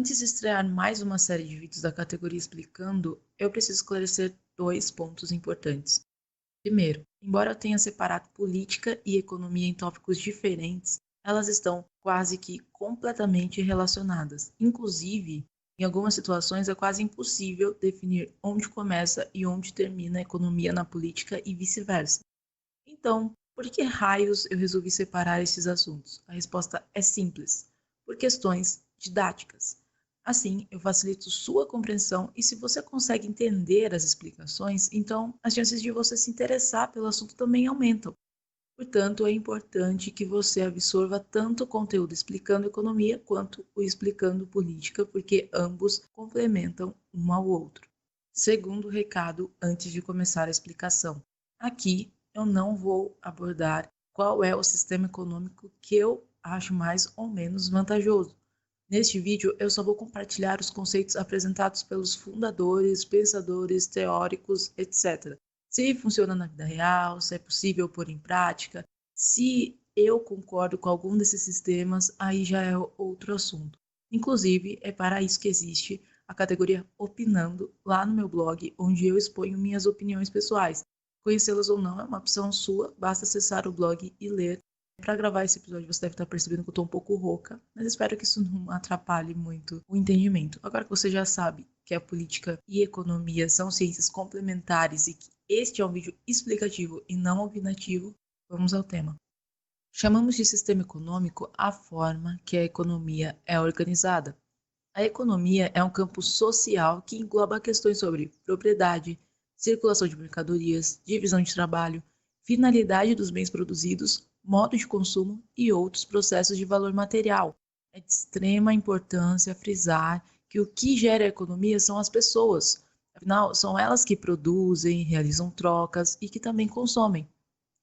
Antes de estrear mais uma série de vídeos da categoria Explicando, eu preciso esclarecer 2 pontos importantes. Primeiro, embora eu tenha separado política e economia em tópicos diferentes, elas estão quase que completamente relacionadas. Inclusive, em algumas situações é quase impossível definir onde começa e onde termina a economia na política e vice-versa. Então, por que raios eu resolvi separar estes assuntos? A resposta é simples: por questões didáticas. Assim, eu facilito sua compreensão e se você consegue entender as explicações, então as chances de você se interessar pelo assunto também aumentam. Portanto, é importante que você absorva tanto o conteúdo explicando economia quanto o explicando política, porque ambos complementam um ao outro. Segundo recado antes de começar a explicação. Aqui eu não vou abordar qual é o sistema econômico que eu acho mais ou menos vantajoso. Neste vídeo, eu só vou compartilhar os conceitos apresentados pelos fundadores, pensadores, teóricos, etc. Se funciona na vida real, se é possível pôr em prática, se eu concordo com algum desses sistemas, aí já é outro assunto. Inclusive, é para isso que existe a categoria Opinando lá no meu blog, onde eu exponho minhas opiniões pessoais. Conhecê-las ou não é uma opção sua, basta acessar o blog e ler. Para gravar esse episódio você deve estar percebendo que eu estou um pouco rouca, mas espero que isso não atrapalhe muito o entendimento. Agora que você já sabe que a política e a economia são ciências complementares e que este é um vídeo explicativo e não opinativo, vamos ao tema. Chamamos de sistema econômico a forma que a economia é organizada. A economia é um campo social que engloba questões sobre propriedade, circulação de mercadorias, divisão de trabalho, finalidade dos bens produzidos, modo de consumo e outros processos de valor material. É de extrema importância frisar que o que gera a economia são as pessoas. Afinal, são elas que produzem, realizam trocas e que também consomem.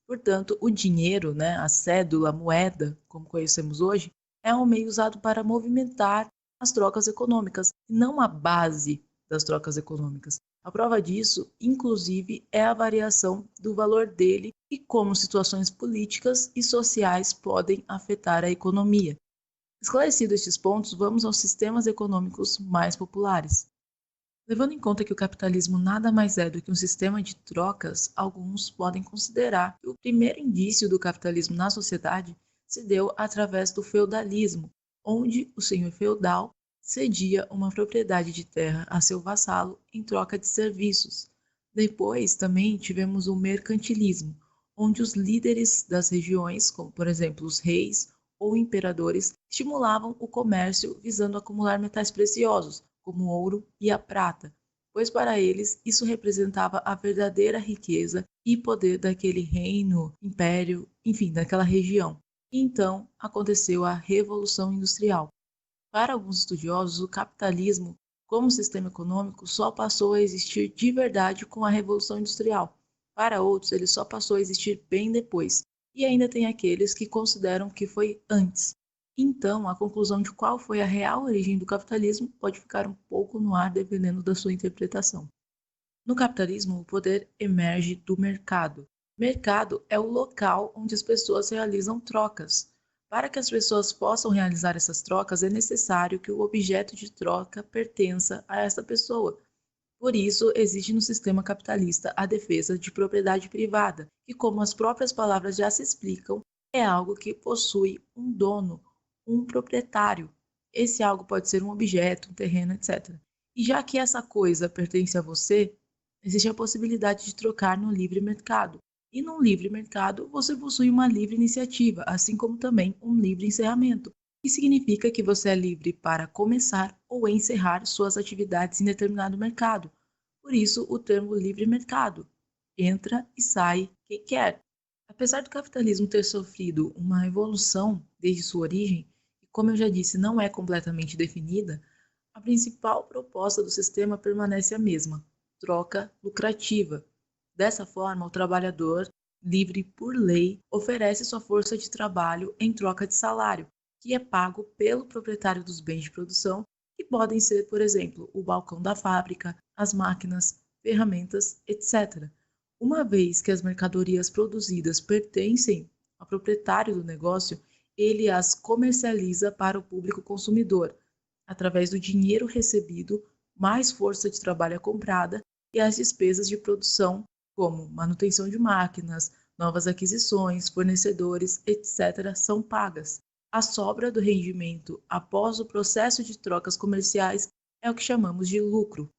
Portanto, o dinheiro, a cédula, a moeda, como conhecemos hoje, é um meio usado para movimentar as trocas econômicas, não a base das trocas econômicas. A prova disso, inclusive, é a variação do valor dele e como situações políticas e sociais podem afetar a economia. Esclarecidos estes pontos, vamos aos sistemas econômicos mais populares. Levando em conta que o capitalismo nada mais é do que um sistema de trocas, alguns podem considerar que o primeiro indício do capitalismo na sociedade se deu através do feudalismo, onde o senhor feudal cedia uma propriedade de terra a seu vassalo em troca de serviços. Depois também tivemos o mercantilismo, onde os líderes das regiões, como por exemplo os reis ou imperadores, estimulavam o comércio visando acumular metais preciosos, como o ouro e a prata, pois para eles isso representava a verdadeira riqueza e poder daquele reino, império, enfim, daquela região. E então aconteceu a Revolução Industrial. Para alguns estudiosos, o capitalismo, como sistema econômico, só passou a existir de verdade com a Revolução Industrial. Para outros, ele só passou a existir bem depois. E ainda tem aqueles que consideram que foi antes. Então, a conclusão de qual foi a real origem do capitalismo pode ficar um pouco no ar dependendo da sua interpretação. No capitalismo, o poder emerge do mercado. Mercado é o local onde as pessoas realizam trocas. Para que as pessoas possam realizar essas trocas, é necessário que o objeto de troca pertença a essa pessoa. Por isso, existe no sistema capitalista a defesa de propriedade privada, que, como as próprias palavras já se explicam, é algo que possui um dono, um proprietário. Esse algo pode ser um objeto, um terreno, etc. E já que essa coisa pertence a você, existe a possibilidade de trocar no livre mercado. E num livre mercado, você possui uma livre iniciativa, assim como também um livre encerramento, que significa que você é livre para começar ou encerrar suas atividades em determinado mercado. Por isso, o termo livre mercado. Entra e sai quem quer. Apesar do capitalismo ter sofrido uma evolução desde sua origem, e como eu já disse, não é completamente definida, a principal proposta do sistema permanece a mesma: troca lucrativa. Dessa forma, o trabalhador, livre por lei, oferece sua força de trabalho em troca de salário, que é pago pelo proprietário dos bens de produção, que podem ser, por exemplo, o balcão da fábrica, as máquinas, ferramentas, etc. Uma vez que as mercadorias produzidas pertencem ao proprietário do negócio, ele as comercializa para o público consumidor. através do dinheiro recebido, mais força de trabalho é comprada e as despesas de produção, como manutenção de máquinas, novas aquisições, fornecedores, etc., são pagas. A sobra do rendimento após o processo de trocas comerciais é o que chamamos de lucro.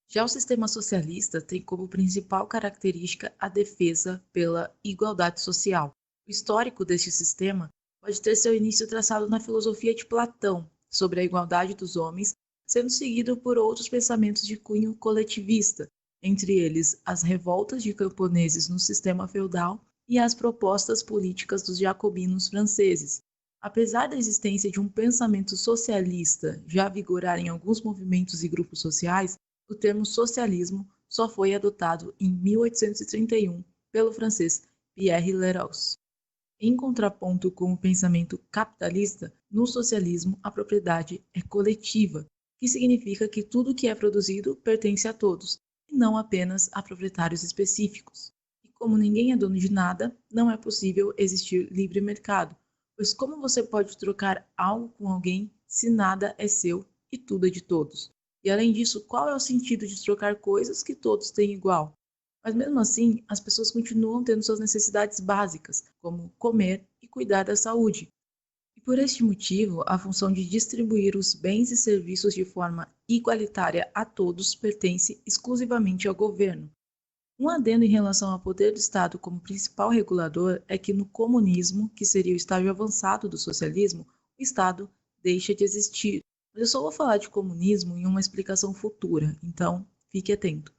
Já o sistema socialista tem como principal característica a defesa pela igualdade social. O histórico deste sistema pode ter seu início traçado na filosofia de Platão sobre a igualdade dos homens, sendo seguido por outros pensamentos de cunho coletivista, entre eles as revoltas de camponeses no sistema feudal e as propostas políticas dos jacobinos franceses. Apesar da existência de um pensamento socialista já vigorar em alguns movimentos e grupos sociais, o termo socialismo só foi adotado em 1831 pelo francês Pierre Leroux. Em contraponto com o pensamento capitalista, no socialismo a propriedade é coletiva, que significa que tudo que é produzido pertence a todos, e não apenas a proprietários específicos. E como ninguém é dono de nada, não é possível existir livre mercado, pois como você pode trocar algo com alguém se nada é seu e tudo é de todos? E além disso, qual é o sentido de trocar coisas que todos têm igual? Mas mesmo assim, as pessoas continuam tendo suas necessidades básicas, como comer e cuidar da saúde. E por este motivo, a função de distribuir os bens e serviços de forma igualitária a todos pertence exclusivamente ao governo. Um adendo em relação ao poder do Estado como principal regulador é que no comunismo, que seria o estágio avançado do socialismo, o Estado deixa de existir. Mas eu só vou falar de comunismo em uma explicação futura, então fique atento.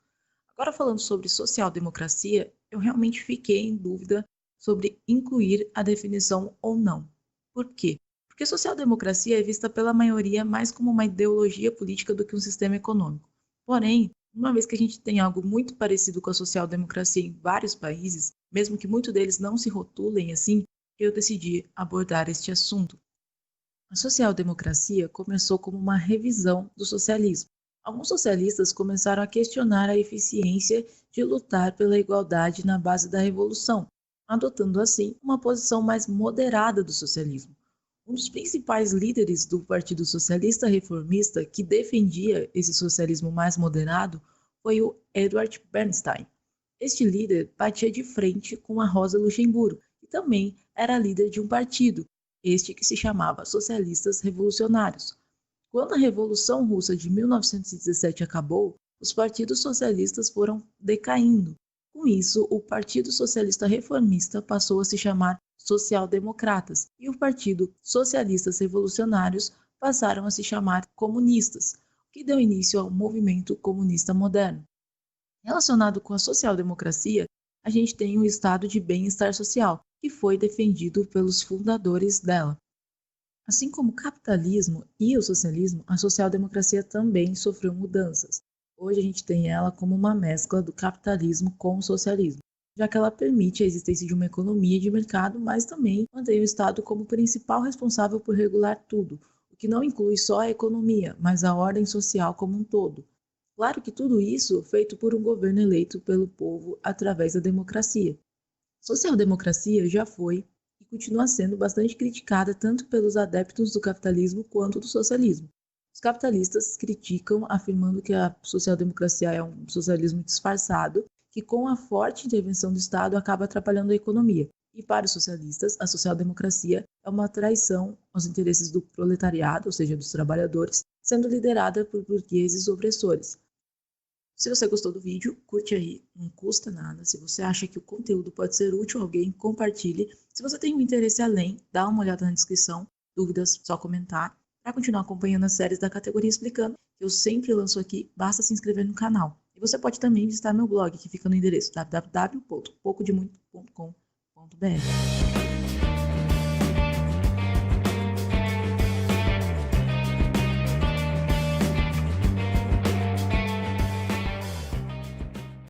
Agora falando sobre social-democracia, eu realmente fiquei em dúvida sobre incluir a definição ou não. Por quê? Porque social-democracia é vista pela maioria mais como uma ideologia política do que um sistema econômico. Porém, uma vez que a gente tem algo muito parecido com a social-democracia em vários países, mesmo que muitos deles não se rotulem assim, eu decidi abordar este assunto. A social-democracia começou como uma revisão do socialismo. Alguns socialistas começaram a questionar a eficiência de lutar pela igualdade na base da revolução, adotando assim uma posição mais moderada do socialismo. Um dos principais líderes do Partido Socialista Reformista que defendia esse socialismo mais moderado foi o Edward Bernstein. Este líder batia de frente com a Rosa Luxemburgo e também era líder de um partido, este que se chamava Socialistas Revolucionários. Quando a Revolução Russa de 1917 acabou, os partidos socialistas foram decaindo. Com isso, o Partido Socialista Reformista passou a se chamar social-democratas e o Partido Socialistas Revolucionários passaram a se chamar comunistas, o que deu início ao movimento comunista moderno. Relacionado com a social-democracia, a gente tem o estado de bem-estar social, que foi defendido pelos fundadores dela. Assim como o capitalismo e o socialismo, a social-democracia também sofreu mudanças. Hoje a gente tem ela como uma mescla do capitalismo com o socialismo, já que ela permite a existência de uma economia de mercado, mas também mantém o Estado como principal responsável por regular tudo, o que não inclui só a economia, mas a ordem social como um todo. Claro que tudo isso feito por um governo eleito pelo povo através da democracia. Social-democracia já foi e continua sendo bastante criticada tanto pelos adeptos do capitalismo quanto do socialismo. Os capitalistas criticam, afirmando que a social-democracia é um socialismo disfarçado, que com a forte intervenção do Estado acaba atrapalhando a economia. E para os socialistas, a social-democracia é uma traição aos interesses do proletariado, ou seja, dos trabalhadores, sendo liderada por burgueses opressores. Se você gostou do vídeo, curte aí, não custa nada. Se você acha que o conteúdo pode ser útil a alguém, compartilhe. Se você tem um interesse além, dá uma olhada na descrição. Dúvidas, só comentar. Para continuar acompanhando as séries da categoria Explicando, que eu sempre lanço aqui, basta se inscrever no canal. E você pode também visitar meu blog, que fica no endereço www.poucodemuito.com.br.